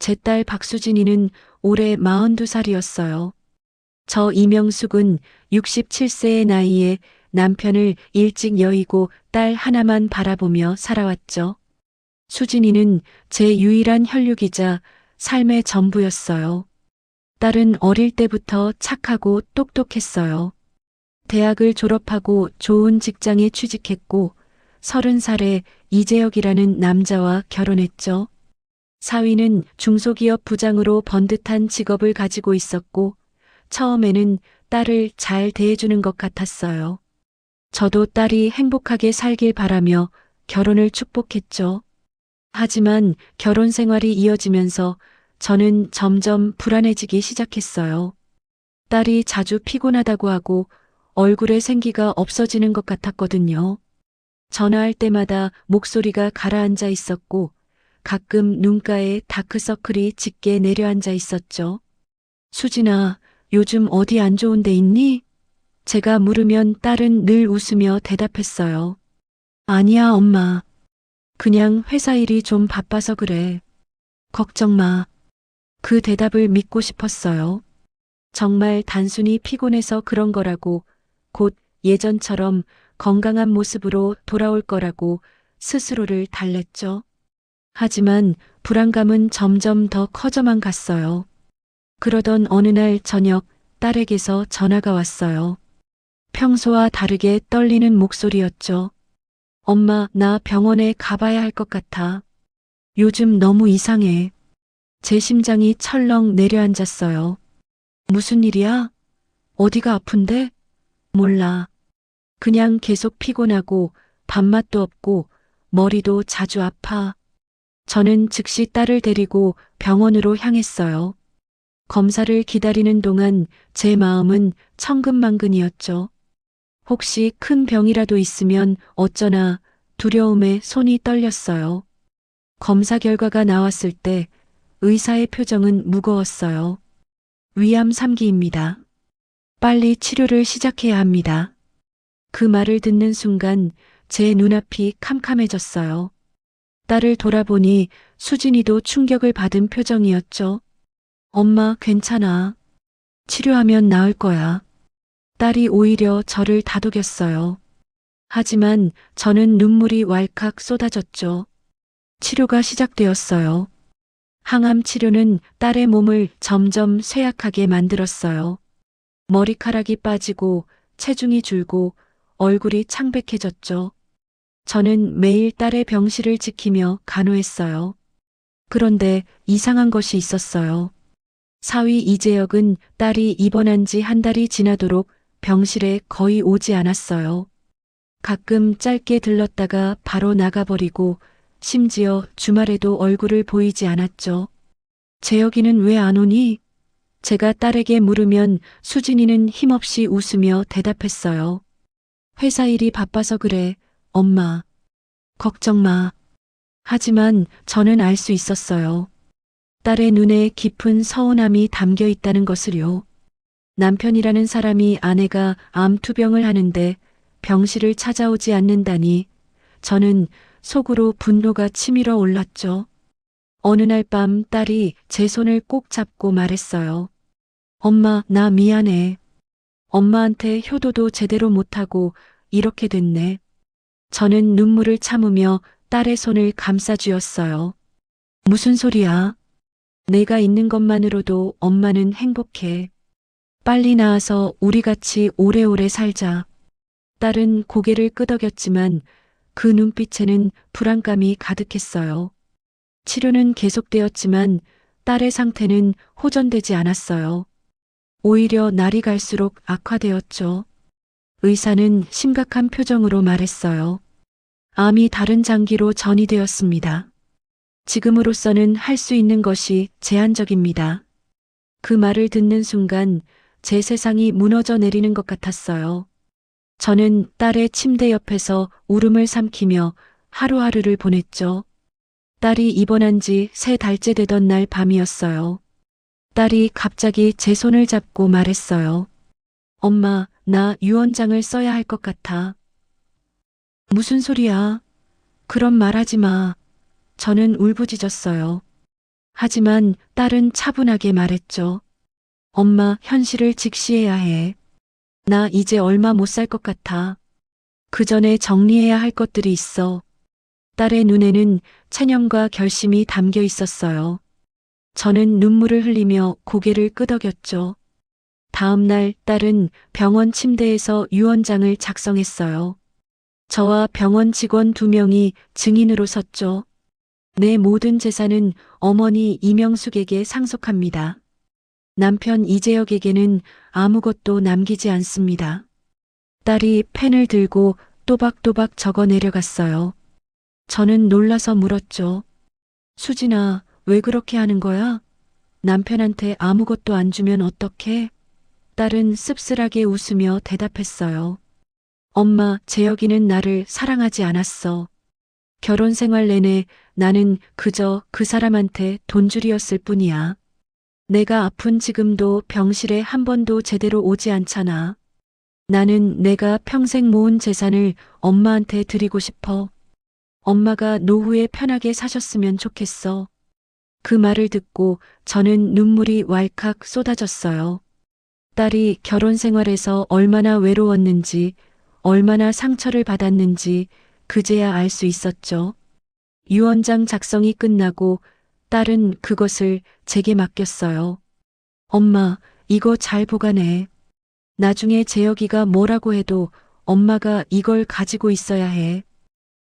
제 딸 박수진이는 올해 42살이었어요. 저 이명숙은 67세의 나이에 남편을 일찍 여의고 딸 하나만 바라보며 살아왔죠. 수진이는 제 유일한 혈육이자 삶의 전부였어요. 딸은 어릴 때부터 착하고 똑똑했어요. 대학을 졸업하고 좋은 직장에 취직했고 30살에 이재혁이라는 남자와 결혼했죠. 사위는 중소기업 부장으로 번듯한 직업을 가지고 있었고 처음에는 딸을 잘 대해주는 것 같았어요. 저도 딸이 행복하게 살길 바라며 결혼을 축복했죠. 하지만 결혼 생활이 이어지면서 저는 점점 불안해지기 시작했어요. 딸이 자주 피곤하다고 하고 얼굴에 생기가 없어지는 것 같았거든요. 전화할 때마다 목소리가 가라앉아 있었고 가끔 눈가에 다크서클이 짙게 내려앉아 있었죠. 수진아, 요즘 어디 안 좋은 데 있니? 제가 물으면 딸은 늘 웃으며 대답했어요. 아니야, 엄마. 그냥 회사 일이 좀 바빠서 그래. 걱정 마. 그 대답을 믿고 싶었어요. 정말 단순히 피곤해서 그런 거라고, 곧 예전처럼 건강한 모습으로 돌아올 거라고 스스로를 달랬죠. 하지만 불안감은 점점 더 커져만 갔어요. 그러던 어느 날 저녁 딸에게서 전화가 왔어요. 평소와 다르게 떨리는 목소리였죠. 엄마, 나 병원에 가봐야 할 것 같아. 요즘 너무 이상해. 제 심장이 철렁 내려앉았어요. 무슨 일이야? 어디가 아픈데? 몰라. 그냥 계속 피곤하고 밥맛도 없고 머리도 자주 아파. 저는 즉시 딸을 데리고 병원으로 향했어요. 검사를 기다리는 동안 제 마음은 천근만근이었죠. 혹시 큰 병이라도 있으면 어쩌나 두려움에 손이 떨렸어요. 검사 결과가 나왔을 때 의사의 표정은 무거웠어요. 위암 3기입니다. 빨리 치료를 시작해야 합니다. 그 말을 듣는 순간 제 눈앞이 캄캄해졌어요. 딸을 돌아보니 수진이도 충격을 받은 표정이었죠. 엄마, 괜찮아. 치료하면 나을 거야. 딸이 오히려 저를 다독였어요. 하지만 저는 눈물이 왈칵 쏟아졌죠. 치료가 시작되었어요. 항암 치료는 딸의 몸을 점점 쇠약하게 만들었어요. 머리카락이 빠지고 체중이 줄고 얼굴이 창백해졌죠. 저는 매일 딸의 병실을 지키며 간호했어요. 그런데 이상한 것이 있었어요. 사위 이재혁은 딸이 입원한 지 한 달이 지나도록 병실에 거의 오지 않았어요. 가끔 짧게 들렀다가 바로 나가버리고 심지어 주말에도 얼굴을 보이지 않았죠. 재혁이는 왜 안 오니? 제가 딸에게 물으면 수진이는 힘없이 웃으며 대답했어요. 회사 일이 바빠서 그래, 엄마. 걱정 마. 하지만 저는 알 수 있었어요. 딸의 눈에 깊은 서운함이 담겨 있다는 것을요. 남편이라는 사람이 아내가 암투병을 하는데 병실을 찾아오지 않는다니 저는 속으로 분노가 치밀어 올랐죠. 어느 날 밤 딸이 제 손을 꼭 잡고 말했어요. 엄마, 나 미안해. 엄마한테 효도도 제대로 못하고 이렇게 됐네. 저는 눈물을 참으며 딸의 손을 감싸주었어요. 무슨 소리야? 내가 있는 것만으로도 엄마는 행복해. 빨리 나와서 우리 같이 오래오래 살자. 딸은 고개를 끄덕였지만 그 눈빛에는 불안감이 가득했어요. 치료는 계속되었지만 딸의 상태는 호전되지 않았어요. 오히려 날이 갈수록 악화되었죠. 의사는 심각한 표정으로 말했어요. 암이 다른 장기로 전이되었습니다. 지금으로서는 할 수 있는 것이 제한적입니다. 그 말을 듣는 순간 제 세상이 무너져 내리는 것 같았어요. 저는 딸의 침대 옆에서 울음을 삼키며 하루하루를 보냈죠. 딸이 입원한 지 3달째 되던 날 밤이었어요. 딸이 갑자기 제 손을 잡고 말했어요. 엄마, 나 유언장을 써야 할 것 같아. 무슨 소리야? 그런 말 하지 마. 저는 울부짖었어요. 하지만 딸은 차분하게 말했죠. 엄마, 현실을 직시해야 해. 나 이제 얼마 못 살 것 같아. 그 전에 정리해야 할 것들이 있어. 딸의 눈에는 체념과 결심이 담겨 있었어요. 저는 눈물을 흘리며 고개를 끄덕였죠. 다음 날 딸은 병원 침대에서 유언장을 작성했어요. 저와 병원 직원 2명이 증인으로 섰죠. 내 모든 재산은 어머니 이명숙에게 상속합니다. 남편 이재혁에게는 아무것도 남기지 않습니다. 딸이 펜을 들고 또박또박 적어 내려갔어요. 저는 놀라서 물었죠. 수진아, 왜 그렇게 하는 거야? 남편한테 아무것도 안 주면 어떡해? 딸은 씁쓸하게 웃으며 대답했어요. 엄마, 재혁이는 나를 사랑하지 않았어. 결혼 생활 내내 나는 그저 그 사람한테 돈줄이었을 뿐이야. 내가 아픈 지금도 병실에 한 번도 제대로 오지 않잖아. 나는 내가 평생 모은 재산을 엄마한테 드리고 싶어. 엄마가 노후에 편하게 사셨으면 좋겠어. 그 말을 듣고 저는 눈물이 왈칵 쏟아졌어요. 딸이 결혼 생활에서 얼마나 외로웠는지, 얼마나 상처를 받았는지 그제야 알 수 있었죠. 유언장 작성이 끝나고 딸은 그것을 제게 맡겼어요. 엄마, 이거 잘 보관해. 나중에 재혁이가 뭐라고 해도 엄마가 이걸 가지고 있어야 해.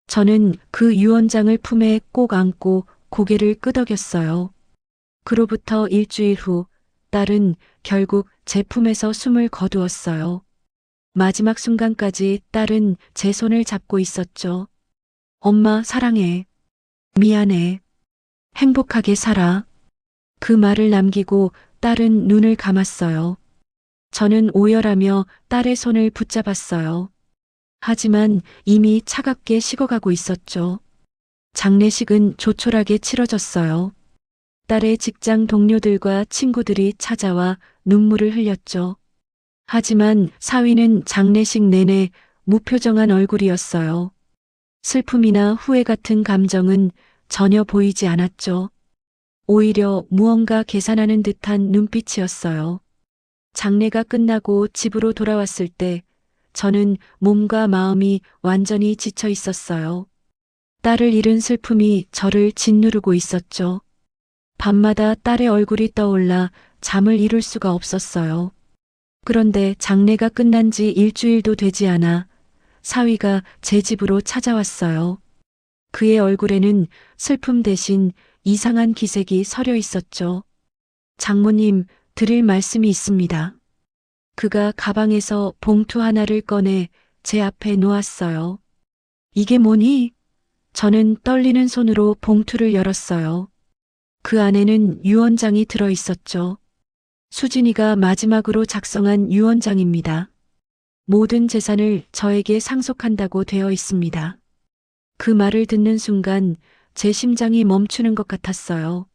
저는 그 유언장을 품에 꼭 안고 고개를 끄덕였어요. 그로부터 일주일 후 딸은 결국 제 품에서 숨을 거두었어요. 마지막 순간까지 딸은 제 손을 잡고 있었죠. 엄마 사랑해. 미안해. 행복하게 살아. 그 말을 남기고 딸은 눈을 감았어요. 저는 오열하며 딸의 손을 붙잡았어요. 하지만 이미 차갑게 식어가고 있었죠. 장례식은 조촐하게 치러졌어요. 딸의 직장 동료들과 친구들이 찾아와 눈물을 흘렸죠. 하지만 사위는 장례식 내내 무표정한 얼굴이었어요. 슬픔이나 후회 같은 감정은 전혀 보이지 않았죠. 오히려 무언가 계산하는 듯한 눈빛이었어요. 장례가 끝나고 집으로 돌아왔을 때 저는 몸과 마음이 완전히 지쳐 있었어요. 딸을 잃은 슬픔이 저를 짓누르고 있었죠. 밤마다 딸의 얼굴이 떠올라 잠을 이룰 수가 없었어요. 그런데 장례가 끝난 지 일주일도 되지 않아 사위가 제 집으로 찾아왔어요. 그의 얼굴에는 슬픔 대신 이상한 기색이 서려 있었죠. 장모님, 드릴 말씀이 있습니다. 그가 가방에서 봉투 하나를 꺼내 제 앞에 놓았어요. 이게 뭐니? 저는 떨리는 손으로 봉투를 열었어요. 그 안에는 유언장이 들어 있었죠. 수진이가 마지막으로 작성한 유언장입니다. 모든 재산을 저에게 상속한다고 되어 있습니다. 그 말을 듣는 순간 제 심장이 멈추는 것 같았어요.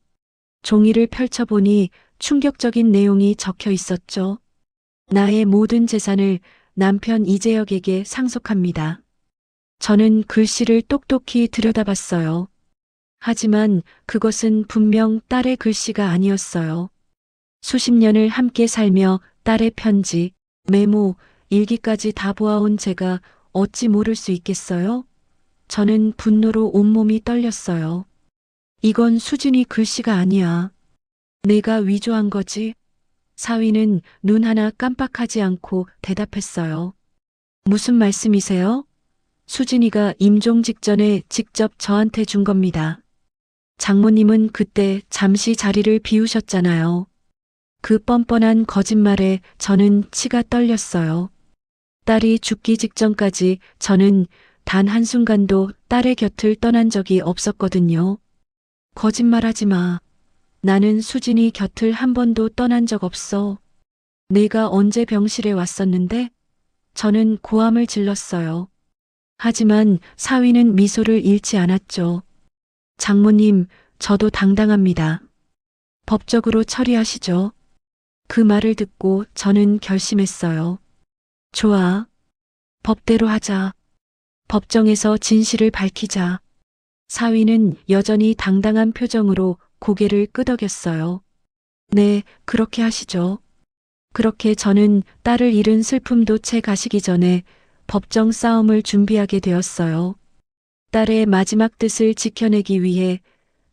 종이를 펼쳐보니 충격적인 내용이 적혀 있었죠. 나의 모든 재산을 남편 이재혁에게 상속합니다. 저는 글씨를 똑똑히 들여다봤어요. 하지만 그것은 분명 딸의 글씨가 아니었어요. 수십 년을 함께 살며 딸의 편지, 메모, 일기까지 다 보아온 제가 어찌 모를 수 있겠어요? 저는 분노로 온몸이 떨렸어요. 이건 수진이 글씨가 아니야. 내가 위조한 거지? 사위는 눈 하나 깜빡하지 않고 대답했어요. 무슨 말씀이세요? 수진이가 임종 직전에 직접 저한테 준 겁니다. 장모님은 그때 잠시 자리를 비우셨잖아요. 그 뻔뻔한 거짓말에 저는 치가 떨렸어요. 딸이 죽기 직전까지 저는 단 한순간도 딸의 곁을 떠난 적이 없었거든요. 거짓말하지 마. 나는 수진이 곁을 한 번도 떠난 적 없어. 내가 언제 병실에 왔었는데? 저는 고함을 질렀어요. 하지만 사위는 미소를 잃지 않았죠. 장모님, 저도 당당합니다. 법적으로 처리하시죠. 그 말을 듣고 저는 결심했어요. 좋아. 법대로 하자. 법정에서 진실을 밝히자. 사위는 여전히 당당한 표정으로 고개를 끄덕였어요. 네, 그렇게 하시죠. 그렇게 저는 딸을 잃은 슬픔도 채 가시기 전에 법정 싸움을 준비하게 되었어요. 딸의 마지막 뜻을 지켜내기 위해,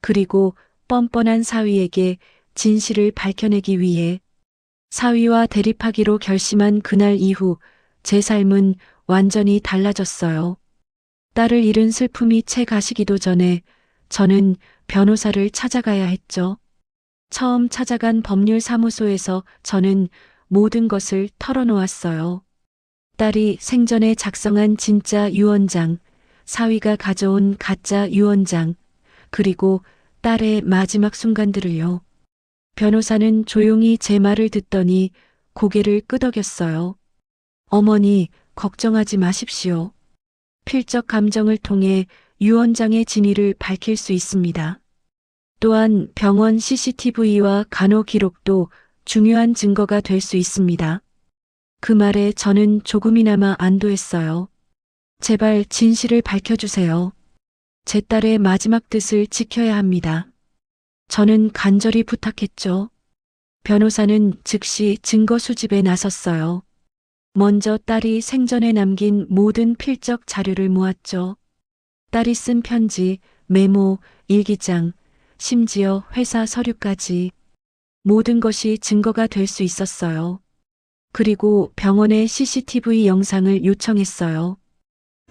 그리고 뻔뻔한 사위에게 진실을 밝혀내기 위해. 사위와 대립하기로 결심한 그날 이후 제 삶은 완전히 달라졌어요. 딸을 잃은 슬픔이 채 가시기도 전에 저는 변호사를 찾아가야 했죠. 처음 찾아간 법률사무소에서 저는 모든 것을 털어놓았어요. 딸이 생전에 작성한 진짜 유언장, 사위가 가져온 가짜 유언장, 그리고 딸의 마지막 순간들을요. 변호사는 조용히 제 말을 듣더니 고개를 끄덕였어요. 어머니, 걱정하지 마십시오. 필적 감정을 통해 유언장의 진위를 밝힐 수 있습니다. 또한 병원 CCTV와 간호 기록도 중요한 증거가 될 수 있습니다. 그 말에 저는 조금이나마 안도했어요. 제발 진실을 밝혀주세요. 제 딸의 마지막 뜻을 지켜야 합니다. 저는 간절히 부탁했죠. 변호사는 즉시 증거 수집에 나섰어요. 먼저 딸이 생전에 남긴 모든 필적 자료를 모았죠. 딸이 쓴 편지, 메모, 일기장, 심지어 회사 서류까지 모든 것이 증거가 될 수 있었어요. 그리고 병원의 CCTV 영상을 요청했어요.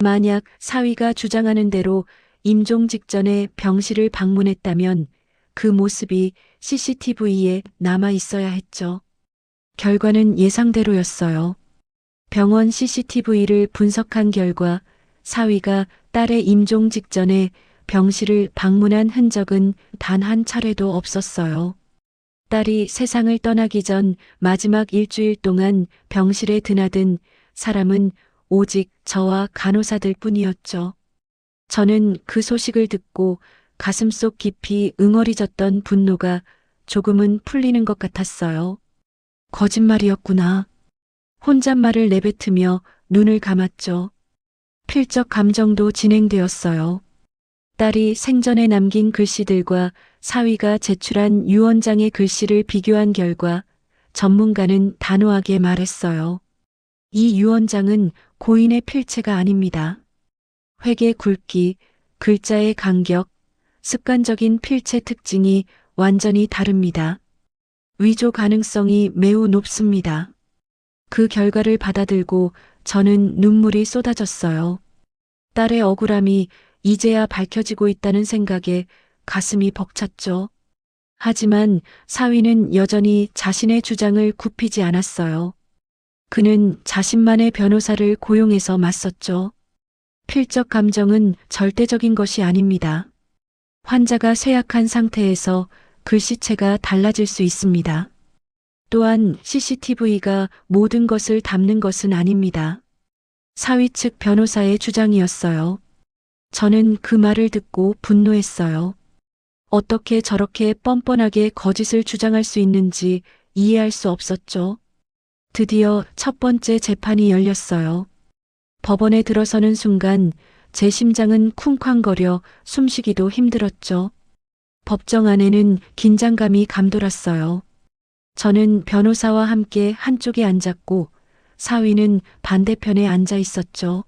만약 사위가 주장하는 대로 임종 직전에 병실을 방문했다면 그 모습이 CCTV에 남아 있어야 했죠. 결과는 예상대로였어요. 병원 CCTV를 분석한 결과 사위가 딸의 임종 직전에 병실을 방문한 흔적은 단 한 차례도 없었어요. 딸이 세상을 떠나기 전 마지막 일주일 동안 병실에 드나든 사람은 오직 저와 간호사들 뿐이었죠. 저는 그 소식을 듣고 가슴속 깊이 응어리졌던 분노가 조금은 풀리는 것 같았어요. 거짓말이었구나. 혼잣말을 내뱉으며 눈을 감았죠. 필적 감정도 진행되었어요. 딸이 생전에 남긴 글씨들과 사위가 제출한 유언장의 글씨를 비교한 결과 전문가는 단호하게 말했어요. 이 유언장은 고인의 필체가 아닙니다. 획의 굵기, 글자의 간격, 습관적인 필체 특징이 완전히 다릅니다. 위조 가능성이 매우 높습니다. 그 결과를 받아들고 저는 눈물이 쏟아졌어요. 딸의 억울함이 이제야 밝혀지고 있다는 생각에 가슴이 벅찼죠. 하지만 사위는 여전히 자신의 주장을 굽히지 않았어요. 그는 자신만의 변호사를 고용해서 맞섰죠. 필적 감정은 절대적인 것이 아닙니다. 환자가 쇠약한 상태에서 글씨체가 달라질 수 있습니다. 또한 CCTV가 모든 것을 담는 것은 아닙니다. 사위 측 변호사의 주장이었어요. 저는 그 말을 듣고 분노했어요. 어떻게 저렇게 뻔뻔하게 거짓을 주장할 수 있는지 이해할 수 없었죠. 드디어 첫 번째 재판이 열렸어요. 법원에 들어서는 순간 제 심장은 쿵쾅거려 숨쉬기도 힘들었죠. 법정 안에는 긴장감이 감돌았어요. 저는 변호사와 함께 한쪽에 앉았고 사위는 반대편에 앉아 있었죠.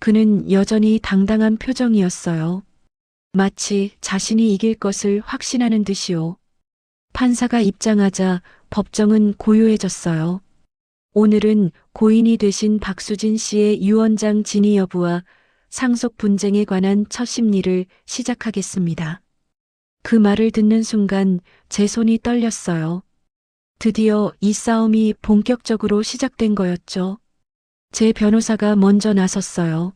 그는 여전히 당당한 표정이었어요. 마치 자신이 이길 것을 확신하는 듯이요. 판사가 입장하자 법정은 고요해졌어요. 오늘은 고인이 되신 박수진 씨의 유언장 진위 여부와 상속 분쟁에 관한 첫 심리를 시작하겠습니다. 그 말을 듣는 순간 제 손이 떨렸어요. 드디어 이 싸움이 본격적으로 시작된 거였죠. 제 변호사가 먼저 나섰어요.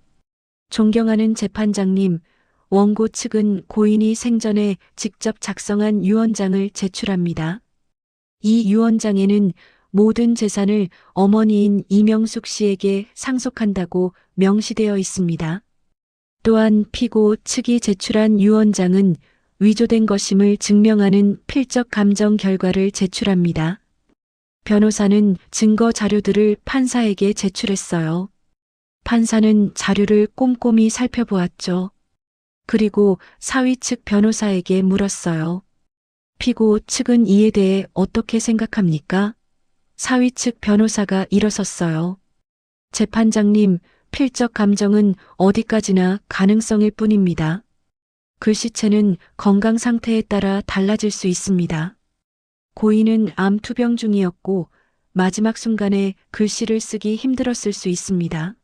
존경하는 재판장님, 원고 측은 고인이 생전에 직접 작성한 유언장을 제출합니다. 이 유언장에는 모든 재산을 어머니인 이명숙 씨에게 상속한다고 명시되어 있습니다. 또한 피고 측이 제출한 유언장은 위조된 것임을 증명하는 필적 감정 결과를 제출합니다. 변호사는 증거 자료들을 판사에게 제출했어요. 판사는 자료를 꼼꼼히 살펴보았죠. 그리고 사위 측 변호사에게 물었어요. 피고 측은 이에 대해 어떻게 생각합니까? 사위 측 변호사가 일어섰어요. 재판장님, 필적 감정은 어디까지나 가능성일 뿐입니다. 글씨체는 건강 상태에 따라 달라질 수 있습니다. 고인은 암 투병 중이었고 마지막 순간에 글씨를 쓰기 힘들었을 수 있습니다.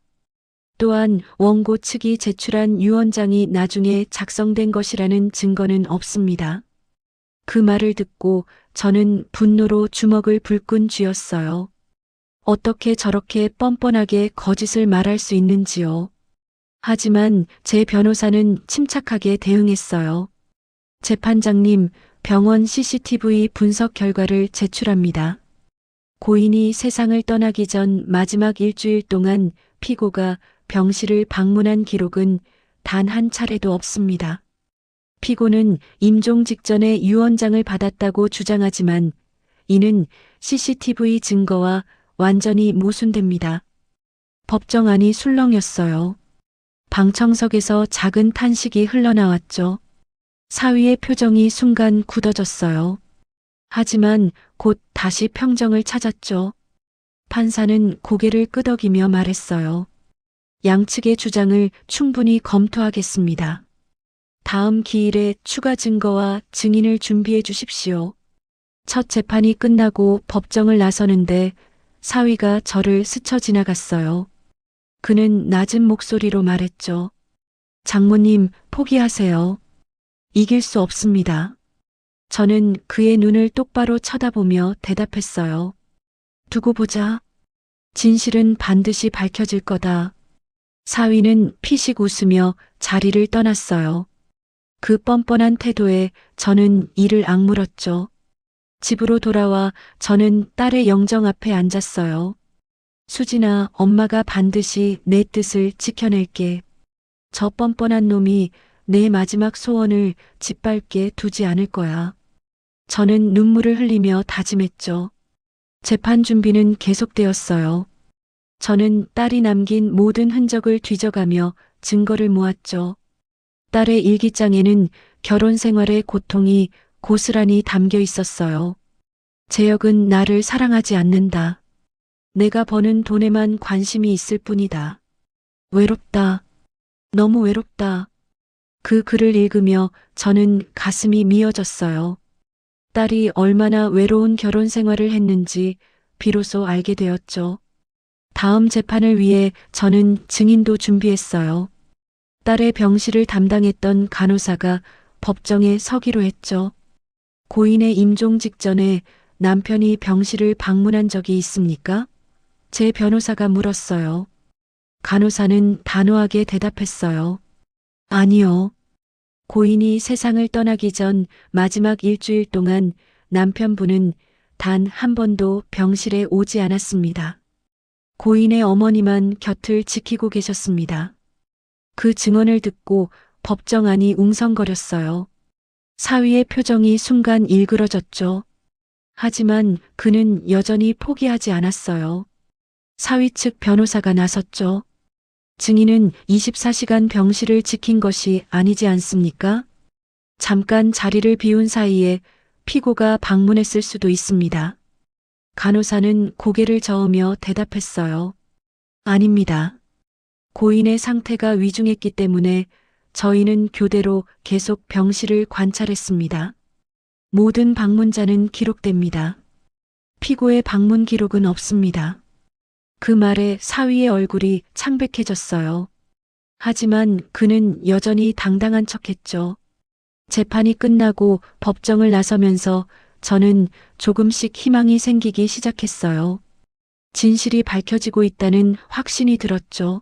또한 원고 측이 제출한 유언장이 나중에 작성된 것이라는 증거는 없습니다. 그 말을 듣고 저는 분노로 주먹을 불끈 쥐었어요. 어떻게 저렇게 뻔뻔하게 거짓을 말할 수 있는지요. 하지만 제 변호사는 침착하게 대응했어요. 재판장님, 병원 CCTV 분석 결과를 제출합니다. 고인이 세상을 떠나기 전 마지막 일주일 동안 피고가 병실을 방문한 기록은 단 한 차례도 없습니다. 피고는 임종 직전에 유언장을 받았다고 주장하지만 이는 CCTV 증거와 완전히 모순됩니다. 법정안이 술렁였어요. 방청석에서 작은 탄식이 흘러나왔죠. 사위의 표정이 순간 굳어졌어요. 하지만 곧 다시 평정을 찾았죠. 판사는 고개를 끄덕이며 말했어요. 양측의 주장을 충분히 검토하겠습니다. 다음 기일에 추가 증거와 증인을 준비해 주십시오. 첫 재판이 끝나고 법정을 나서는데 사위가 저를 스쳐 지나갔어요. 그는 낮은 목소리로 말했죠. 장모님, 포기하세요. 이길 수 없습니다. 저는 그의 눈을 똑바로 쳐다보며 대답했어요. 두고 보자. 진실은 반드시 밝혀질 거다. 사위는 피식 웃으며 자리를 떠났어요. 그 뻔뻔한 태도에 저는 이를 악물었죠. 집으로 돌아와 저는 딸의 영정 앞에 앉았어요. 수진아, 엄마가 반드시 내 뜻을 지켜낼게. 저 뻔뻔한 놈이 내 마지막 소원을 짓밟게 두지 않을 거야. 저는 눈물을 흘리며 다짐했죠. 재판 준비는 계속되었어요. 저는 딸이 남긴 모든 흔적을 뒤져가며 증거를 모았죠. 딸의 일기장에는 결혼 생활의 고통이 고스란히 담겨 있었어요. 재혁은 나를 사랑하지 않는다. 내가 버는 돈에만 관심이 있을 뿐이다. 외롭다. 너무 외롭다. 그 글을 읽으며 저는 가슴이 미어졌어요. 딸이 얼마나 외로운 결혼 생활을 했는지 비로소 알게 되었죠. 다음 재판을 위해 저는 증인도 준비했어요. 딸의 병실을 담당했던 간호사가 법정에 서기로 했죠. 고인의 임종 직전에 남편이 병실을 방문한 적이 있습니까? 제 변호사가 물었어요. 간호사는 단호하게 대답했어요. 아니요. 고인이 세상을 떠나기 전 마지막 일주일 동안 남편분은 단 한 번도 병실에 오지 않았습니다. 고인의 어머니만 곁을 지키고 계셨습니다. 그 증언을 듣고 법정안이 웅성거렸어요. 사위의 표정이 순간 일그러졌죠. 하지만 그는 여전히 포기하지 않았어요. 사위 측 변호사가 나섰죠. 증인은 24시간 병실을 지킨 것이 아니지 않습니까? 잠깐 자리를 비운 사이에 피고가 방문했을 수도 있습니다. 간호사는 고개를 저으며 대답했어요. 아닙니다. 고인의 상태가 위중했기 때문에 저희는 교대로 계속 병실을 관찰했습니다. 모든 방문자는 기록됩니다. 피고의 방문 기록은 없습니다. 그 말에 사위의 얼굴이 창백해졌어요. 하지만 그는 여전히 당당한 척했죠. 재판이 끝나고 법정을 나서면서 저는 조금씩 희망이 생기기 시작했어요. 진실이 밝혀지고 있다는 확신이 들었죠.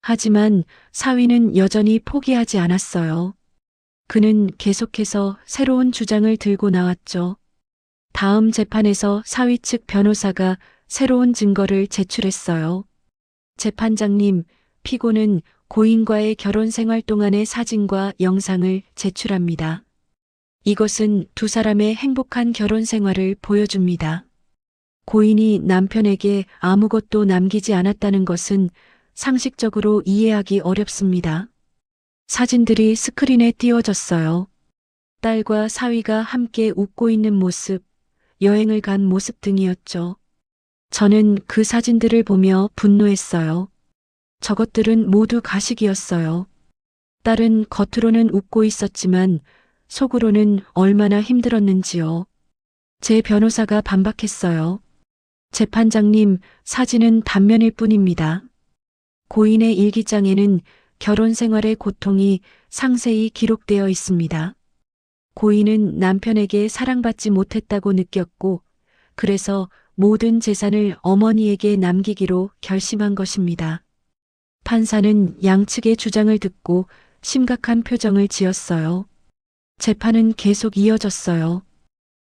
하지만 사위는 여전히 포기하지 않았어요. 그는 계속해서 새로운 주장을 들고 나왔죠. 다음 재판에서 사위 측 변호사가 새로운 증거를 제출했어요. 재판장님, 피고는 고인과의 결혼 생활 동안의 사진과 영상을 제출합니다. 이것은 두 사람의 행복한 결혼 생활을 보여줍니다. 고인이 남편에게 아무것도 남기지 않았다는 것은 상식적으로 이해하기 어렵습니다. 사진들이 스크린에 띄워졌어요. 딸과 사위가 함께 웃고 있는 모습, 여행을 간 모습 등이었죠. 저는 그 사진들을 보며 분노했어요. 저것들은 모두 가식이었어요. 딸은 겉으로는 웃고 있었지만 속으로는 얼마나 힘들었는지요. 제 변호사가 반박했어요. 재판장님, 사진은 단면일 뿐입니다. 고인의 일기장에는 결혼 생활의 고통이 상세히 기록되어 있습니다. 고인은 남편에게 사랑받지 못했다고 느꼈고, 그래서 모든 재산을 어머니에게 남기기로 결심한 것입니다. 판사는 양측의 주장을 듣고 심각한 표정을 지었어요. 재판은 계속 이어졌어요.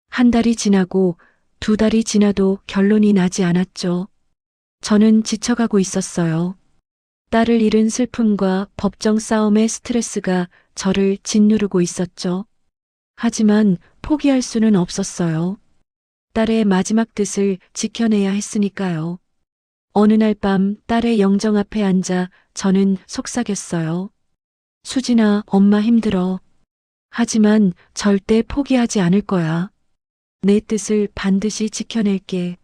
한 달이 지나고 두 달이 지나도 결론이 나지 않았죠. 저는 지쳐가고 있었어요. 딸을 잃은 슬픔과 법정 싸움의 스트레스가 저를 짓누르고 있었죠. 하지만 포기할 수는 없었어요. 딸의 마지막 뜻을 지켜내야 했으니까요. 어느 날 밤 딸의 영정 앞에 앉아 저는 속삭였어요. 수진아, 엄마 힘들어. 하지만 절대 포기하지 않을 거야. 내 뜻을 반드시 지켜낼게.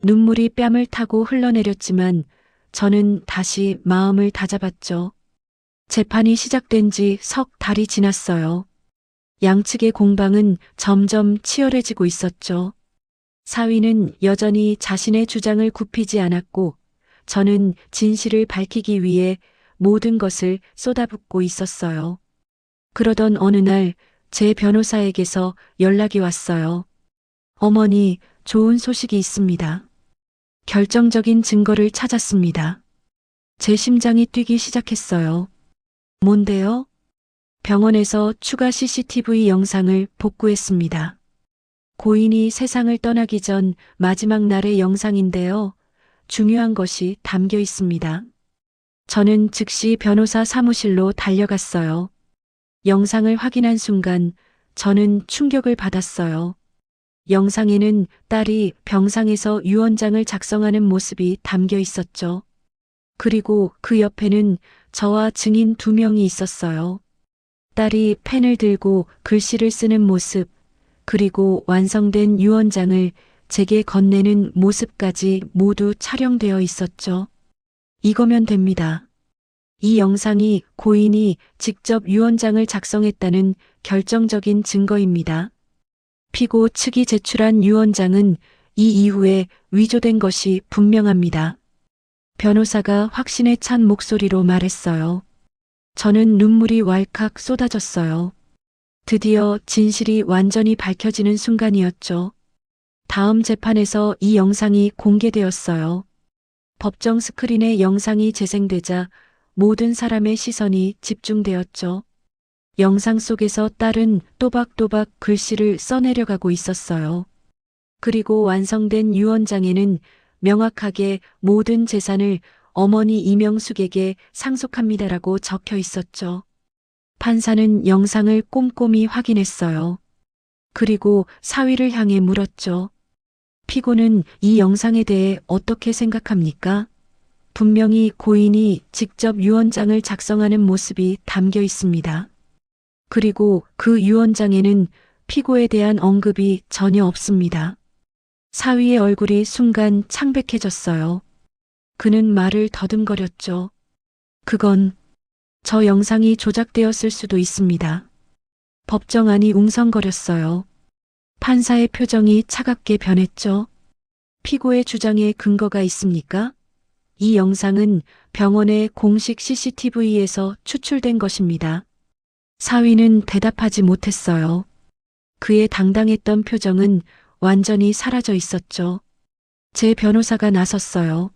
눈물이 뺨을 타고 흘러내렸지만 저는 다시 마음을 다잡았죠. 재판이 시작된 지 석 달이 지났어요. 양측의 공방은 점점 치열해지고 있었죠. 사위는 여전히 자신의 주장을 굽히지 않았고 저는 진실을 밝히기 위해 모든 것을 쏟아붓고 있었어요. 그러던 어느 날 제 변호사에게서 연락이 왔어요. 어머니, 좋은 소식이 있습니다. 결정적인 증거를 찾았습니다. 제 심장이 뛰기 시작했어요. 뭔데요? 병원에서 추가 CCTV 영상을 복구했습니다. 고인이 세상을 떠나기 전 마지막 날의 영상인데요. 중요한 것이 담겨 있습니다. 저는 즉시 변호사 사무실로 달려갔어요. 영상을 확인한 순간 저는 충격을 받았어요. 영상에는 딸이 병상에서 유언장을 작성하는 모습이 담겨 있었죠. 그리고 그 옆에는 저와 증인 2명이 있었어요. 딸이 펜을 들고 글씨를 쓰는 모습, 그리고 완성된 유언장을 제게 건네는 모습까지 모두 촬영되어 있었죠. 이거면 됩니다. 이 영상이 고인이 직접 유언장을 작성했다는 결정적인 증거입니다. 피고 측이 제출한 유언장은 이 이후에 위조된 것이 분명합니다. 변호사가 확신에 찬 목소리로 말했어요. 저는 눈물이 왈칵 쏟아졌어요. 드디어 진실이 완전히 밝혀지는 순간이었죠. 다음 재판에서 이 영상이 공개되었어요. 법정 스크린에 영상이 재생되자 모든 사람의 시선이 집중되었죠. 영상 속에서 딸은 또박또박 글씨를 써내려가고 있었어요. 그리고 완성된 유언장에는 명확하게 모든 재산을 어머니 이명숙에게 상속합니다라고 적혀 있었죠. 판사는 영상을 꼼꼼히 확인했어요. 그리고 사위를 향해 물었죠. 피고는 이 영상에 대해 어떻게 생각합니까? 분명히 고인이 직접 유언장을 작성하는 모습이 담겨 있습니다. 그리고 그 유언장에는 피고에 대한 언급이 전혀 없습니다. 사위의 얼굴이 순간 창백해졌어요. 그는 말을 더듬거렸죠. 그건 저 영상이 조작되었을 수도 있습니다. 법정 안이 웅성거렸어요. 판사의 표정이 차갑게 변했죠. 피고의 주장에 근거가 있습니까? 이 영상은 병원의 공식 CCTV에서 추출된 것입니다. 사위는 대답하지 못했어요. 그의 당당했던 표정은 완전히 사라져 있었죠. 제 변호사가 나섰어요.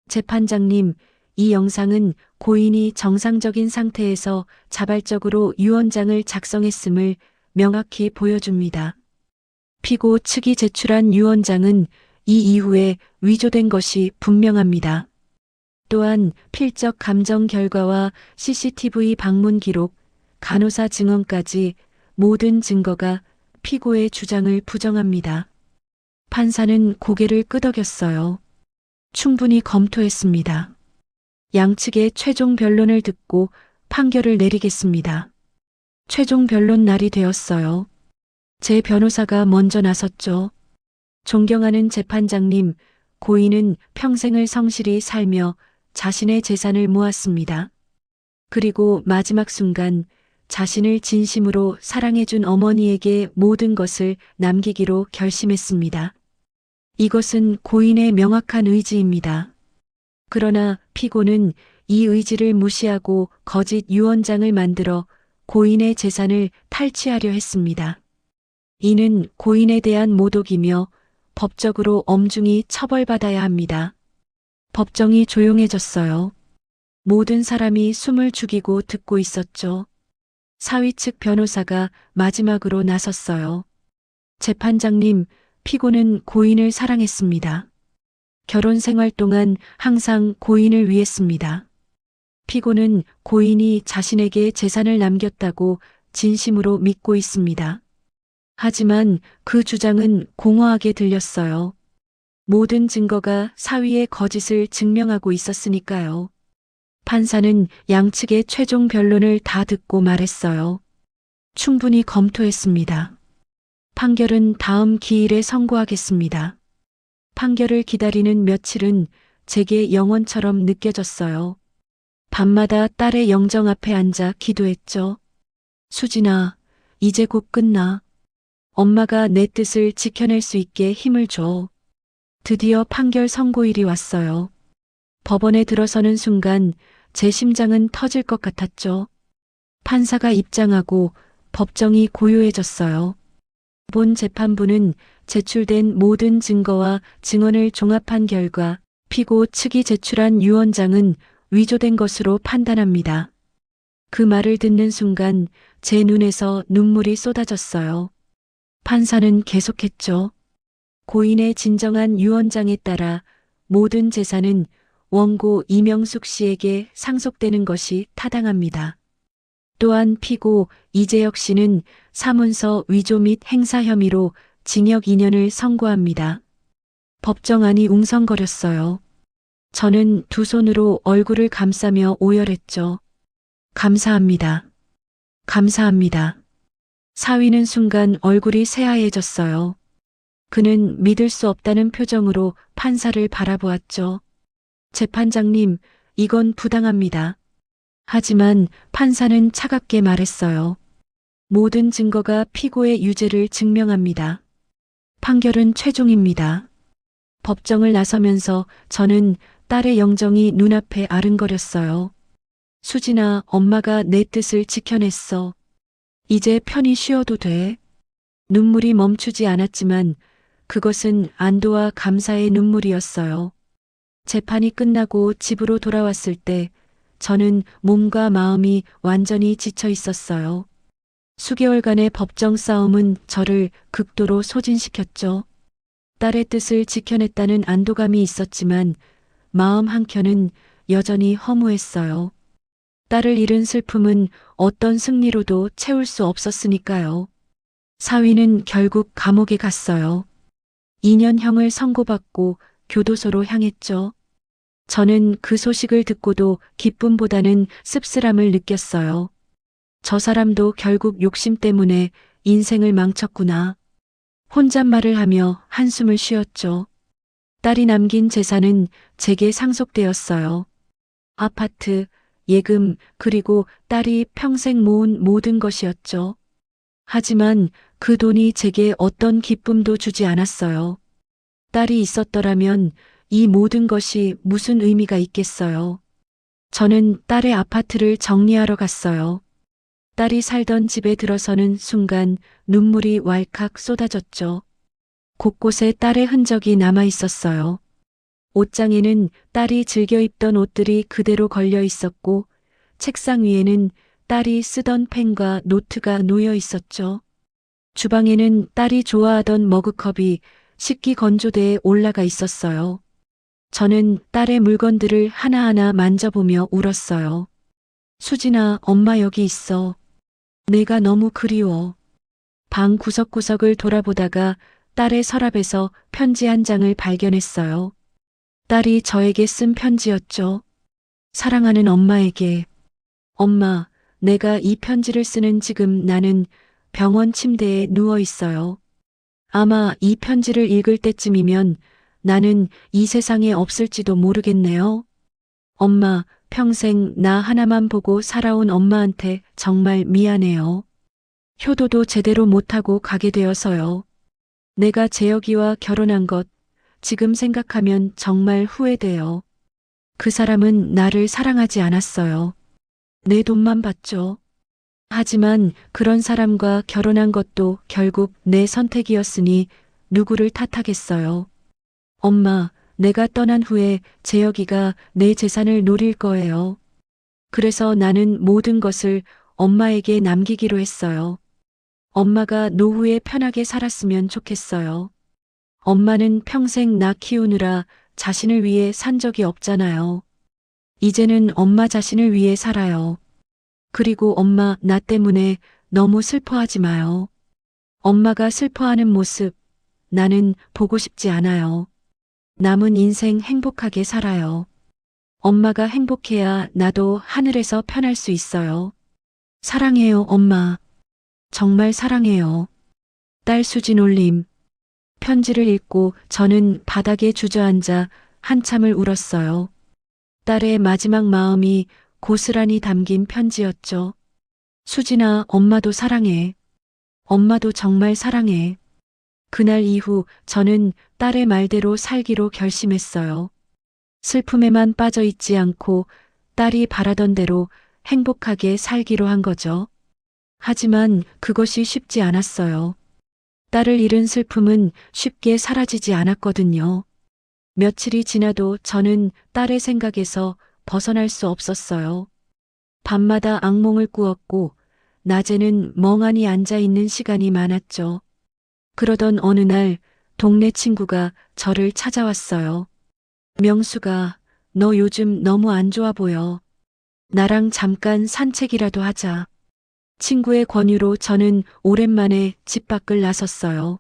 재판장님, 이 영상은 고인이 정상적인 상태에서 자발적으로 유언장을 작성했음을 명확히 보여줍니다. 피고 측이 제출한 유언장은 이 이후에 위조된 것이 분명합니다. 또한 필적 감정 결과와 CCTV 방문 기록, 간호사 증언까지 모든 증거가 피고의 주장을 부정합니다. 판사는 고개를 끄덕였어요. 충분히 검토했습니다. 양측의 최종 변론을 듣고 판결을 내리겠습니다. 최종 변론 날이 되었어요. 제 변호사가 먼저 나섰죠. 존경하는 재판장님, 고인은 평생을 성실히 살며 자신의 재산을 모았습니다. 그리고 마지막 순간 자신을 진심으로 사랑해준 어머니에게 모든 것을 남기기로 결심했습니다. 이것은 고인의 명확한 의지입니다. 그러나 피고는 이 의지를 무시하고 거짓 유언장을 만들어 고인의 재산을 탈취하려 했습니다. 이는 고인에 대한 모독이며 법적으로 엄중히 처벌받아야 합니다. 법정이 조용해졌어요. 모든 사람이 숨을 죽이고 듣고 있었죠. 사위 측 변호사가 마지막으로 나섰어요. 재판장님, 피고는 고인을 사랑했습니다. 결혼 생활 동안 항상 고인을 위했습니다. 피고는 고인이 자신에게 재산을 남겼다고 진심으로 믿고 있습니다. 하지만 그 주장은 공허하게 들렸어요. 모든 증거가 사위의 거짓을 증명하고 있었으니까요. 판사는 양측의 최종 변론을 다 듣고 말했어요. 충분히 검토했습니다. 판결은 다음 기일에 선고하겠습니다. 판결을 기다리는 며칠은 제게 영원처럼 느껴졌어요. 밤마다 딸의 영정 앞에 앉아 기도했죠. 수진아, 이제 곧 끝나. 엄마가 내 뜻을 지켜낼 수 있게 힘을 줘. 드디어 판결 선고일이 왔어요. 법원에 들어서는 순간 제 심장은 터질 것 같았죠. 판사가 입장하고 법정이 고요해졌어요. 본 재판부는 제출된 모든 증거와 증언을 종합한 결과 피고 측이 제출한 유언장은 위조된 것으로 판단합니다. 그 말을 듣는 순간 제 눈에서 눈물이 쏟아졌어요. 판사는 계속했죠. 고인의 진정한 유언장에 따라 모든 재산은 원고 이명숙 씨에게 상속되는 것이 타당합니다. 또한 피고 이재혁 씨는 사문서 위조 및 행사 혐의로 징역 2년을 선고합니다. 법정안이 웅성거렸어요. 저는 두 손으로 얼굴을 감싸며 오열했죠. 감사합니다. 감사합니다. 사위는 순간 얼굴이 새하얘졌어요. 그는 믿을 수 없다는 표정으로 판사를 바라보았죠. 재판장님, 이건 부당합니다. 하지만 판사는 차갑게 말했어요. 모든 증거가 피고의 유죄를 증명합니다. 판결은 최종입니다. 법정을 나서면서 저는 딸의 영정이 눈앞에 아른거렸어요. 수진아, 엄마가 내 뜻을 지켜냈어. 이제 편히 쉬어도 돼. 눈물이 멈추지 않았지만 그것은 안도와 감사의 눈물이었어요. 재판이 끝나고 집으로 돌아왔을 때 저는 몸과 마음이 완전히 지쳐 있었어요. 수개월간의 법정 싸움은 저를 극도로 소진시켰죠. 딸의 뜻을 지켜냈다는 안도감이 있었지만 마음 한켠은 여전히 허무했어요. 딸을 잃은 슬픔은 어떤 승리로도 채울 수 없었으니까요. 사위는 결국 감옥에 갔어요. 2년형을 선고받고 교도소로 향했죠. 저는 그 소식을 듣고도 기쁨보다는 씁쓸함을 느꼈어요. 저 사람도 결국 욕심 때문에 인생을 망쳤구나. 혼잣말을 하며 한숨을 쉬었죠. 딸이 남긴 재산은 제게 상속되었어요. 아파트, 예금, 그리고 딸이 평생 모은 모든 것이었죠. 하지만 그 돈이 제게 어떤 기쁨도 주지 않았어요. 딸이 있었더라면 이 모든 것이 무슨 의미가 있겠어요. 저는 딸의 아파트를 정리하러 갔어요. 딸이 살던 집에 들어서는 순간 눈물이 왈칵 쏟아졌죠. 곳곳에 딸의 흔적이 남아 있었어요. 옷장에는 딸이 즐겨 입던 옷들이 그대로 걸려 있었고, 책상 위에는 딸이 쓰던 펜과 노트가 놓여 있었죠. 주방에는 딸이 좋아하던 머그컵이 식기 건조대에 올라가 있었어요. 저는 딸의 물건들을 하나하나 만져보며 울었어요. 수진아, 엄마 여기 있어. 내가 너무 그리워. 방 구석구석을 돌아보다가 딸의 서랍에서 편지 한 장을 발견했어요. 딸이 저에게 쓴 편지였죠. 사랑하는 엄마에게. 엄마, 내가 이 편지를 쓰는 지금 나는 병원 침대에 누워 있어요. 아마 이 편지를 읽을 때쯤이면 나는 이 세상에 없을지도 모르겠네요. 엄마, 평생 나 하나만 보고 살아온 엄마한테 정말 미안해요. 효도도 제대로 못하고 가게 되어서요. 내가 재혁이와 결혼한 것, 지금 생각하면 정말 후회돼요. 그 사람은 나를 사랑하지 않았어요. 내 돈만 봤죠. 하지만 그런 사람과 결혼한 것도 결국 내 선택이었으니 누구를 탓하겠어요. 엄마, 내가 떠난 후에 재혁이가 내 재산을 노릴 거예요. 그래서 나는 모든 것을 엄마에게 남기기로 했어요. 엄마가 노후에 편하게 살았으면 좋겠어요. 엄마는 평생 나 키우느라 자신을 위해 산 적이 없잖아요. 이제는 엄마 자신을 위해 살아요. 그리고 엄마 나 때문에 너무 슬퍼하지 마요. 엄마가 슬퍼하는 모습 나는 보고 싶지 않아요. 남은 인생 행복하게 살아요. 엄마가 행복해야 나도 하늘에서 편할 수 있어요. 사랑해요, 엄마. 정말 사랑해요. 딸 수진 올림. 편지를 읽고 저는 바닥에 주저앉아 한참을 울었어요. 딸의 마지막 마음이 고스란히 담긴 편지였죠. 수진아, 엄마도 사랑해. 엄마도 정말 사랑해. 그날 이후 저는 딸의 말대로 살기로 결심했어요. 슬픔에만 빠져 있지 않고 딸이 바라던 대로 행복하게 살기로 한 거죠. 하지만 그것이 쉽지 않았어요. 딸을 잃은 슬픔은 쉽게 사라지지 않았거든요. 며칠이 지나도 저는 딸의 생각에서 벗어날 수 없었어요. 밤마다 악몽을 꾸었고, 낮에는 멍하니 앉아 있는 시간이 많았죠. 그러던 어느 날, 동네 친구가 저를 찾아왔어요. 명수가, 너 요즘 너무 안 좋아 보여. 나랑 잠깐 산책이라도 하자. 친구의 권유로 저는 오랜만에 집 밖을 나섰어요.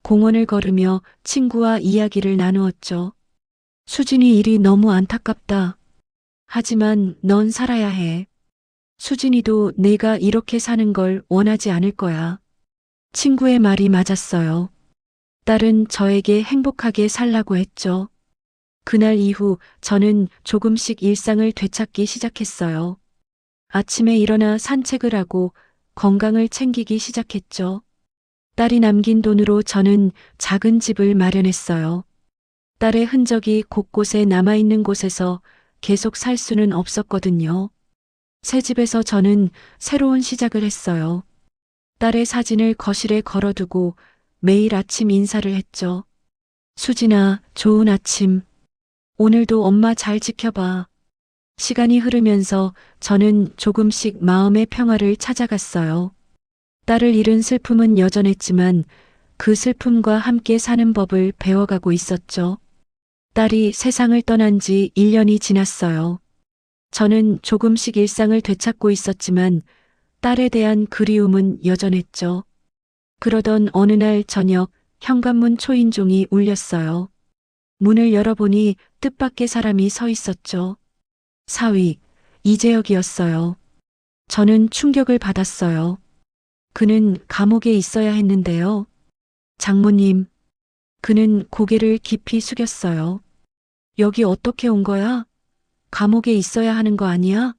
공원을 걸으며 친구와 이야기를 나누었죠. 수진이 일이 너무 안타깝다. 하지만 넌 살아야 해. 수진이도 내가 이렇게 사는 걸 원하지 않을 거야. 친구의 말이 맞았어요. 딸은 저에게 행복하게 살라고 했죠. 그날 이후 저는 조금씩 일상을 되찾기 시작했어요. 아침에 일어나 산책을 하고 건강을 챙기기 시작했죠. 딸이 남긴 돈으로 저는 작은 집을 마련했어요. 딸의 흔적이 곳곳에 남아있는 곳에서 계속 살 수는 없었거든요. 새 집에서 저는 새로운 시작을 했어요. 딸의 사진을 거실에 걸어두고 매일 아침 인사를 했죠. 수진아, 좋은 아침. 오늘도 엄마 잘 지켜봐. 시간이 흐르면서 저는 조금씩 마음의 평화를 찾아갔어요. 딸을 잃은 슬픔은 여전했지만 그 슬픔과 함께 사는 법을 배워가고 있었죠. 딸이 세상을 떠난 지 1년이 지났어요. 저는 조금씩 일상을 되찾고 있었지만 딸에 대한 그리움은 여전했죠. 그러던 어느 날 저녁 현관문 초인종이 울렸어요. 문을 열어보니 뜻밖의 사람이 서 있었죠. 사위, 이재혁이었어요. 저는 충격을 받았어요. 그는 감옥에 있어야 했는데요. 장모님, 그는 고개를 깊이 숙였어요. 여기 어떻게 온 거야? 감옥에 있어야 하는 거 아니야?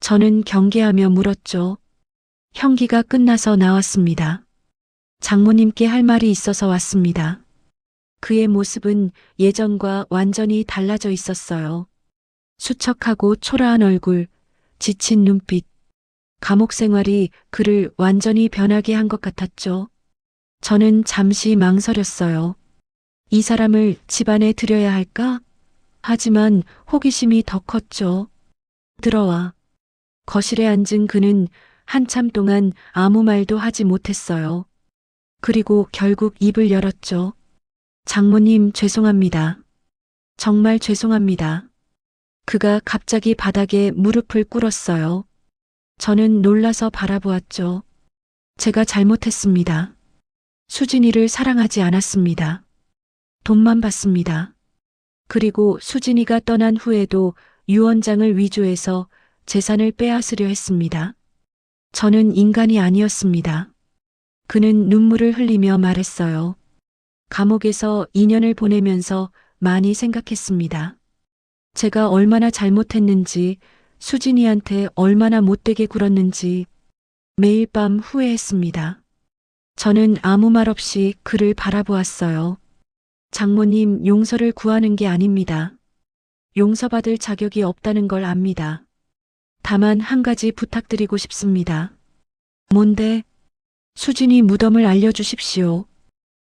저는 경계하며 물었죠. 형기가 끝나서 나왔습니다. 장모님께 할 말이 있어서 왔습니다. 그의 모습은 예전과 완전히 달라져 있었어요. 수척하고 초라한 얼굴, 지친 눈빛, 감옥 생활이 그를 완전히 변하게 한 것 같았죠. 저는 잠시 망설였어요. 이 사람을 집안에 들여야 할까? 하지만 호기심이 더 컸죠. 들어와. 거실에 앉은 그는 한참 동안 아무 말도 하지 못했어요. 그리고 결국 입을 열었죠. 장모님, 죄송합니다. 정말 죄송합니다. 그가 갑자기 바닥에 무릎을 꿇었어요. 저는 놀라서 바라보았죠. 제가 잘못했습니다. 수진이를 사랑하지 않았습니다. 돈만 받습니다. 그리고 수진이가 떠난 후에도 유언장을 위조해서 재산을 빼앗으려 했습니다. 저는 인간이 아니었습니다. 그는 눈물을 흘리며 말했어요. 감옥에서 2년을 보내면서 많이 생각했습니다. 제가 얼마나 잘못했는지, 수진이한테 얼마나 못되게 굴었는지 매일 밤 후회했습니다. 저는 아무 말 없이 그를 바라보았어요. 장모님, 용서를 구하는 게 아닙니다. 용서받을 자격이 없다는 걸 압니다. 다만 한 가지 부탁드리고 싶습니다. 뭔데? 수진이 무덤을 알려주십시오.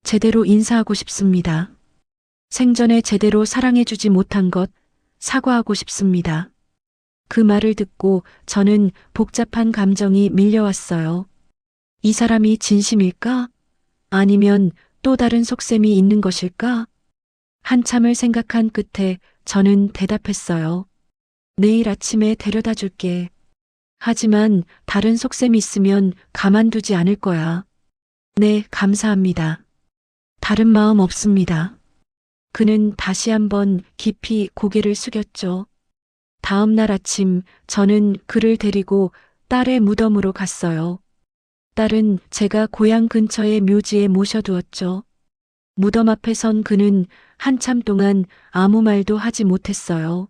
제대로 인사하고 싶습니다. 생전에 제대로 사랑해주지 못한 것 사과하고 싶습니다. 그 말을 듣고 저는 복잡한 감정이 밀려왔어요. 이 사람이 진심일까? 아니면 또 다른 속셈이 있는 것일까? 한참을 생각한 끝에 저는 대답했어요. 내일 아침에 데려다 줄게. 하지만 다른 속셈이 있으면 가만두지 않을 거야. 네, 감사합니다. 다른 마음 없습니다. 그는 다시 한번 깊이 고개를 숙였죠. 다음 날 아침 저는 그를 데리고 딸의 무덤으로 갔어요. 딸은 제가 고향 근처의 묘지에 모셔두었죠. 무덤 앞에 선 그는 한참 동안 아무 말도 하지 못했어요.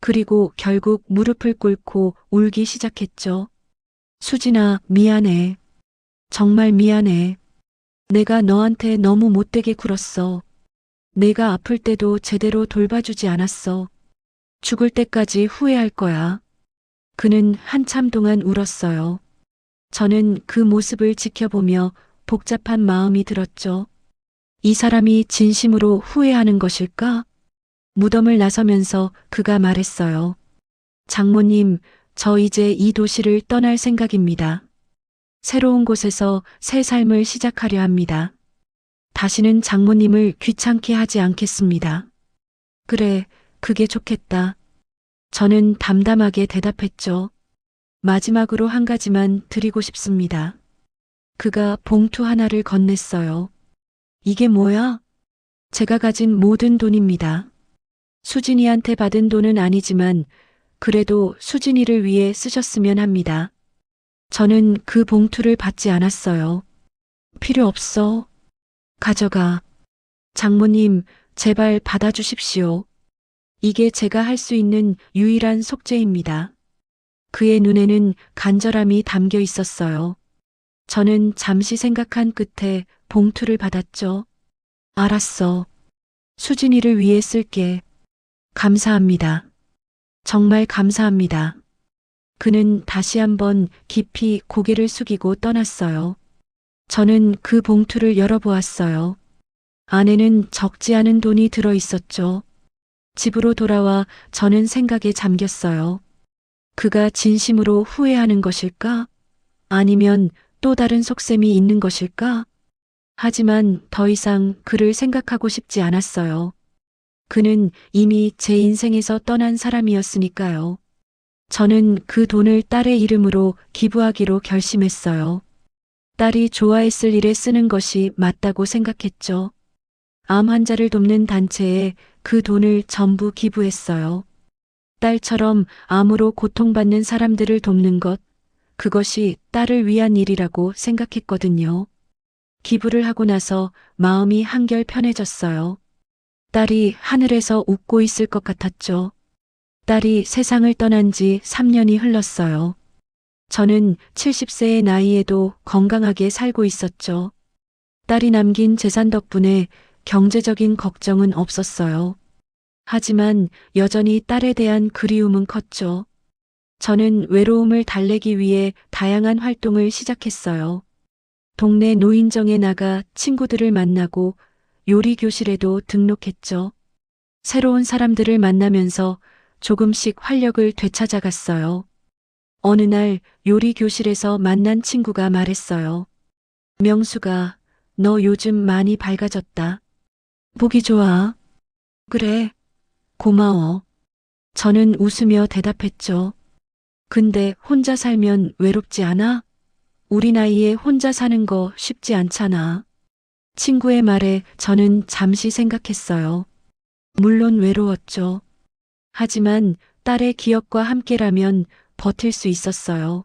그리고 결국 무릎을 꿇고 울기 시작했죠. 수진아, 미안해. 정말 미안해. 내가 너한테 너무 못되게 굴었어. 내가 아플 때도 제대로 돌봐주지 않았어. 죽을 때까지 후회할 거야. 그는 한참 동안 울었어요. 저는 그 모습을 지켜보며 복잡한 마음이 들었죠. 이 사람이 진심으로 후회하는 것일까? 무덤을 나서면서 그가 말했어요. 장모님, 저 이제 이 도시를 떠날 생각입니다. 새로운 곳에서 새 삶을 시작하려 합니다. 다시는 장모님을 귀찮게 하지 않겠습니다. 그래, 그게 좋겠다. 저는 담담하게 대답했죠. 마지막으로 한 가지만 드리고 싶습니다. 그가 봉투 하나를 건넸어요. 이게 뭐야? 제가 가진 모든 돈입니다. 수진이한테 받은 돈은 아니지만 그래도 수진이를 위해 쓰셨으면 합니다. 저는 그 봉투를 받지 않았어요. 필요 없어. 가져가. 장모님, 제발 받아주십시오. 이게 제가 할 수 있는 유일한 속죄입니다. 그의 눈에는 간절함이 담겨 있었어요. 저는 잠시 생각한 끝에 봉투를 받았죠. 알았어. 수진이를 위해 쓸게. 감사합니다. 정말 감사합니다. 그는 다시 한번 깊이 고개를 숙이고 떠났어요. 저는 그 봉투를 열어보았어요. 안에는 적지 않은 돈이 들어 있었죠. 집으로 돌아와 저는 생각에 잠겼어요. 그가 진심으로 후회하는 것일까? 아니면 또 다른 속셈이 있는 것일까? 하지만 더 이상 그를 생각하고 싶지 않았어요. 그는 이미 제 인생에서 떠난 사람이었으니까요. 저는 그 돈을 딸의 이름으로 기부하기로 결심했어요. 딸이 좋아했을 일에 쓰는 것이 맞다고 생각했죠. 암 환자를 돕는 단체에 그 돈을 전부 기부했어요. 딸처럼 암으로 고통받는 사람들을 돕는 것, 그것이 딸을 위한 일이라고 생각했거든요. 기부를 하고 나서 마음이 한결 편해졌어요. 딸이 하늘에서 웃고 있을 것 같았죠. 딸이 세상을 떠난 지 3년이 흘렀어요. 저는 70세의 나이에도 건강하게 살고 있었죠. 딸이 남긴 재산 덕분에 경제적인 걱정은 없었어요. 하지만 여전히 딸에 대한 그리움은 컸죠. 저는 외로움을 달래기 위해 다양한 활동을 시작했어요. 동네 노인정에 나가 친구들을 만나고 요리 교실에도 등록했죠. 새로운 사람들을 만나면서 조금씩 활력을 되찾아갔어요. 어느 날 요리 교실에서 만난 친구가 말했어요. 명수가, 너 요즘 많이 밝아졌다. 보기 좋아. 그래, 고마워. 저는 웃으며 대답했죠. 근데 혼자 살면 외롭지 않아? 우리 나이에 혼자 사는 거 쉽지 않잖아. 친구의 말에 저는 잠시 생각했어요. 물론 외로웠죠. 하지만 딸의 기억과 함께라면 버틸 수 있었어요.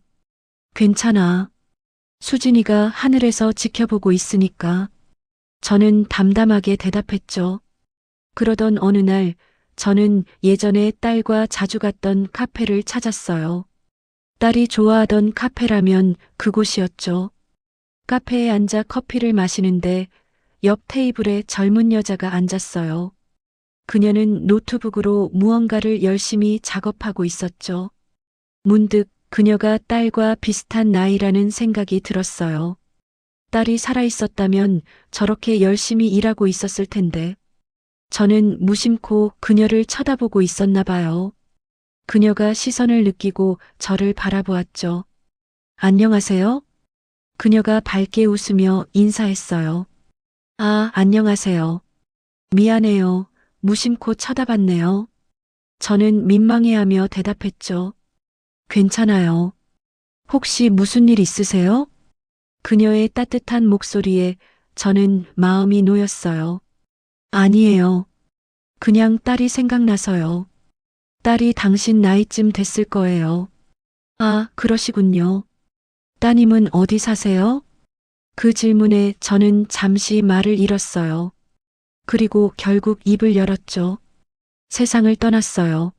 괜찮아. 수진이가 하늘에서 지켜보고 있으니까. 저는 담담하게 대답했죠. 그러던 어느 날 저는 예전에 딸과 자주 갔던 카페를 찾았어요. 딸이 좋아하던 카페라면 그곳이었죠. 카페에 앉아 커피를 마시는데 옆 테이블에 젊은 여자가 앉았어요. 그녀는 노트북으로 무언가를 열심히 작업하고 있었죠. 문득 그녀가 딸과 비슷한 나이라는 생각이 들었어요. 딸이 살아있었다면 저렇게 열심히 일하고 있었을 텐데. 저는 무심코 그녀를 쳐다보고 있었나 봐요. 그녀가 시선을 느끼고 저를 바라보았죠. 안녕하세요? 그녀가 밝게 웃으며 인사했어요. 아, 안녕하세요. 미안해요. 무심코 쳐다봤네요. 저는 민망해하며 대답했죠. 괜찮아요. 혹시 무슨 일 있으세요? 그녀의 따뜻한 목소리에 저는 마음이 놓였어요. 아니에요. 그냥 딸이 생각나서요. 딸이 당신 나이쯤 됐을 거예요. 아, 그러시군요. 따님은 어디 사세요? 그 질문에 저는 잠시 말을 잃었어요. 그리고 결국 입을 열었죠. 세상을 떠났어요.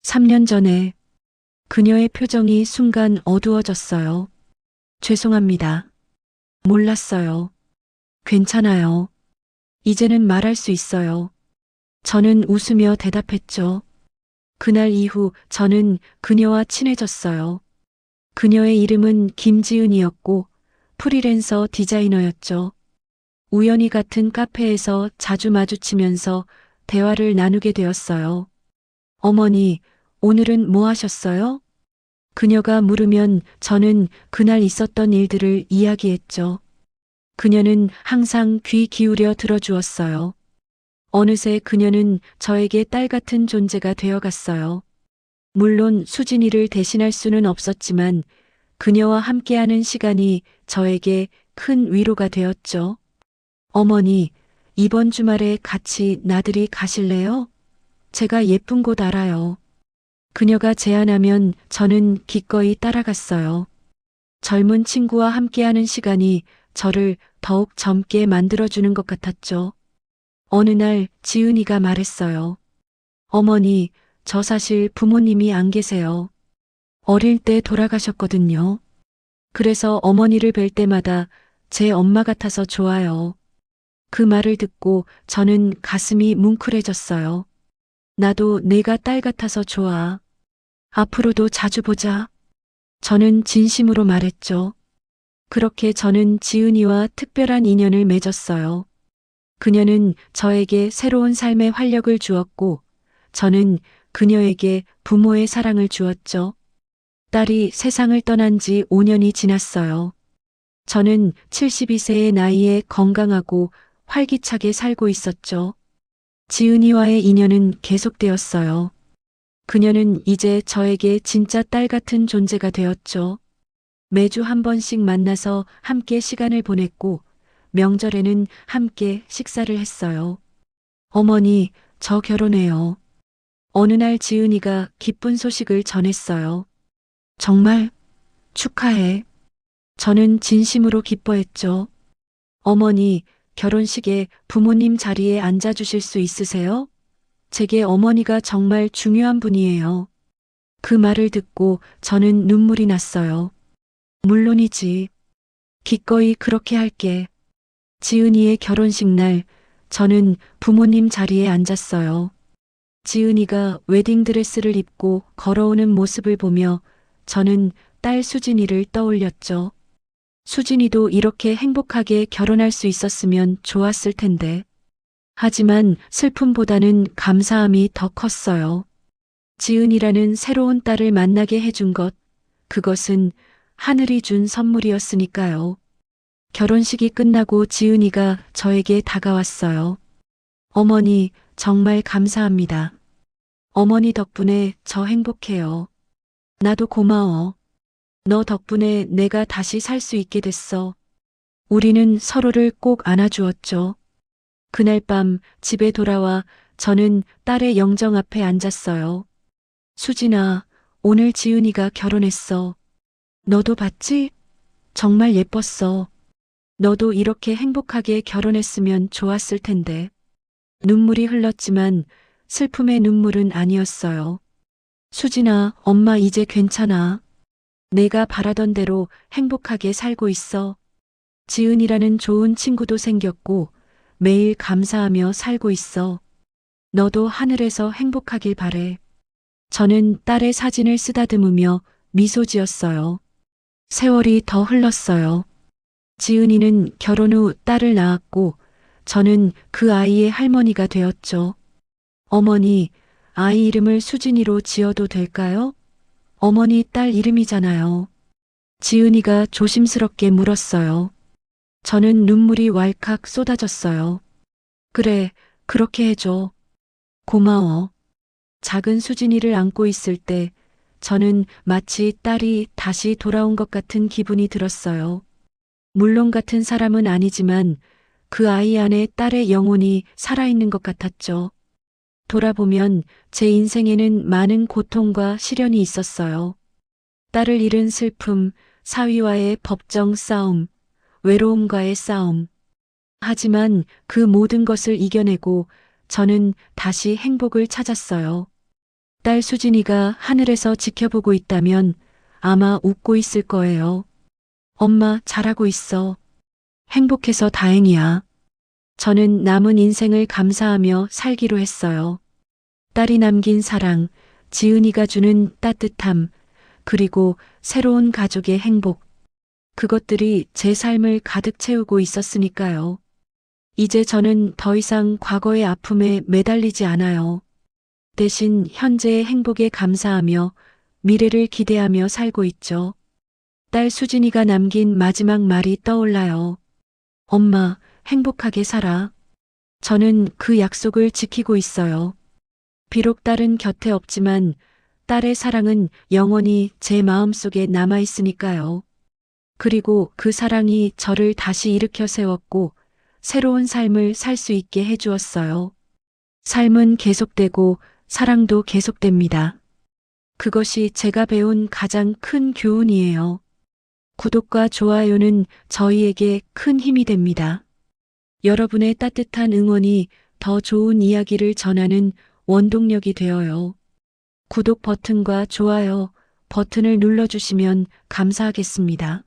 3년 전에 그녀의 표정이 순간 어두워졌어요. 죄송합니다. 몰랐어요. 괜찮아요. 이제는 말할 수 있어요. 저는 웃으며 대답했죠. 그날 이후 저는 그녀와 친해졌어요. 그녀의 이름은 김지은이었고 프리랜서 디자이너였죠. 우연히 같은 카페에서 자주 마주치면서 대화를 나누게 되었어요. 어머니, 오늘은 뭐 하셨어요? 그녀가 물으면 저는 그날 있었던 일들을 이야기했죠. 그녀는 항상 귀 기울여 들어주었어요. 어느새 그녀는 저에게 딸 같은 존재가 되어갔어요. 물론 수진이를 대신할 수는 없었지만 그녀와 함께하는 시간이 저에게 큰 위로가 되었죠. 어머니, 이번 주말에 같이 나들이 가실래요? 제가 예쁜 곳 알아요. 그녀가 제안하면 저는 기꺼이 따라갔어요. 젊은 친구와 함께하는 시간이 저를 더욱 젊게 만들어주는 것 같았죠. 어느 날 지은이가 말했어요. 어머니, 저 사실 부모님이 안 계세요. 어릴 때 돌아가셨거든요. 그래서 어머니를 뵐 때마다 제 엄마 같아서 좋아요. 그 말을 듣고 저는 가슴이 뭉클해졌어요. 나도 내가 딸 같아서 좋아. 앞으로도 자주 보자. 저는 진심으로 말했죠. 그렇게 저는 지은이와 특별한 인연을 맺었어요. 그녀는 저에게 새로운 삶의 활력을 주었고, 저는 그녀에게 부모의 사랑을 주었죠. 딸이 세상을 떠난 지 5년이 지났어요. 저는 72세의 나이에 건강하고 활기차게 살고 있었죠. 지은이와의 인연은 계속되었어요. 그녀는 이제 저에게 진짜 딸 같은 존재가 되었죠. 매주 한 번씩 만나서 함께 시간을 보냈고, 명절에는 함께 식사를 했어요. 어머니, 저 결혼해요. 어느 날 지은이가 기쁜 소식을 전했어요. 정말 축하해. 저는 진심으로 기뻐했죠. 어머니, 결혼식에 부모님 자리에 앉아주실 수 있으세요? 제게 어머니가 정말 중요한 분이에요. 그 말을 듣고 저는 눈물이 났어요. 물론이지. 기꺼이 그렇게 할게. 지은이의 결혼식 날, 저는 부모님 자리에 앉았어요. 지은이가 웨딩드레스를 입고 걸어오는 모습을 보며 저는 딸 수진이를 떠올렸죠. 수진이도 이렇게 행복하게 결혼할 수 있었으면 좋았을 텐데. 하지만 슬픔보다는 감사함이 더 컸어요. 지은이라는 새로운 딸을 만나게 해준 것, 그것은 하늘이 준 선물이었으니까요. 결혼식이 끝나고 지은이가 저에게 다가왔어요. 어머니, 정말 감사합니다. 어머니 덕분에 저 행복해요. 나도 고마워. 너 덕분에 내가 다시 살 수 있게 됐어. 우리는 서로를 꼭 안아주었죠. 그날 밤 집에 돌아와 저는 딸의 영정 앞에 앉았어요. 수진아, 오늘 지은이가 결혼했어. 너도 봤지? 정말 예뻤어. 너도 이렇게 행복하게 결혼했으면 좋았을 텐데. 눈물이 흘렀지만 슬픔의 눈물은 아니었어요. 수진아, 엄마 이제 괜찮아. 내가 바라던 대로 행복하게 살고 있어. 지은이라는 좋은 친구도 생겼고 매일 감사하며 살고 있어. 너도 하늘에서 행복하길 바래. 저는 딸의 사진을 쓰다듬으며 미소 지었어요. 세월이 더 흘렀어요. 지은이는 결혼 후 딸을 낳았고 저는 그 아이의 할머니가 되었죠. 어머니, 아이 이름을 수진이로 지어도 될까요? 어머니 딸 이름이잖아요. 지은이가 조심스럽게 물었어요. 저는 눈물이 왈칵 쏟아졌어요. 그래, 그렇게 해줘. 고마워. 작은 수진이를 안고 있을 때 저는 마치 딸이 다시 돌아온 것 같은 기분이 들었어요. 물론 같은 사람은 아니지만 그 아이 안에 딸의 영혼이 살아있는 것 같았죠. 돌아보면 제 인생에는 많은 고통과 시련이 있었어요. 딸을 잃은 슬픔, 사위와의 법정 싸움, 외로움과의 싸움. 하지만 그 모든 것을 이겨내고 저는 다시 행복을 찾았어요. 딸 수진이가 하늘에서 지켜보고 있다면 아마 웃고 있을 거예요. 엄마, 잘하고 있어. 행복해서 다행이야. 저는 남은 인생을 감사하며 살기로 했어요. 딸이 남긴 사랑, 지은이가 주는 따뜻함, 그리고 새로운 가족의 행복. 그것들이 제 삶을 가득 채우고 있었으니까요. 이제 저는 더 이상 과거의 아픔에 매달리지 않아요. 대신 현재의 행복에 감사하며 미래를 기대하며 살고 있죠. 딸 수진이가 남긴 마지막 말이 떠올라요. 엄마, 행복하게 살아. 저는 그 약속을 지키고 있어요. 비록 딸은 곁에 없지만 딸의 사랑은 영원히 제 마음속에 남아있으니까요. 그리고 그 사랑이 저를 다시 일으켜 세웠고 새로운 삶을 살 수 있게 해주었어요. 삶은 계속되고 사랑도 계속됩니다. 그것이 제가 배운 가장 큰 교훈이에요. 구독과 좋아요는 저희에게 큰 힘이 됩니다. 여러분의 따뜻한 응원이 더 좋은 이야기를 전하는 원동력이 되어요. 구독 버튼과 좋아요 버튼을 눌러주시면 감사하겠습니다.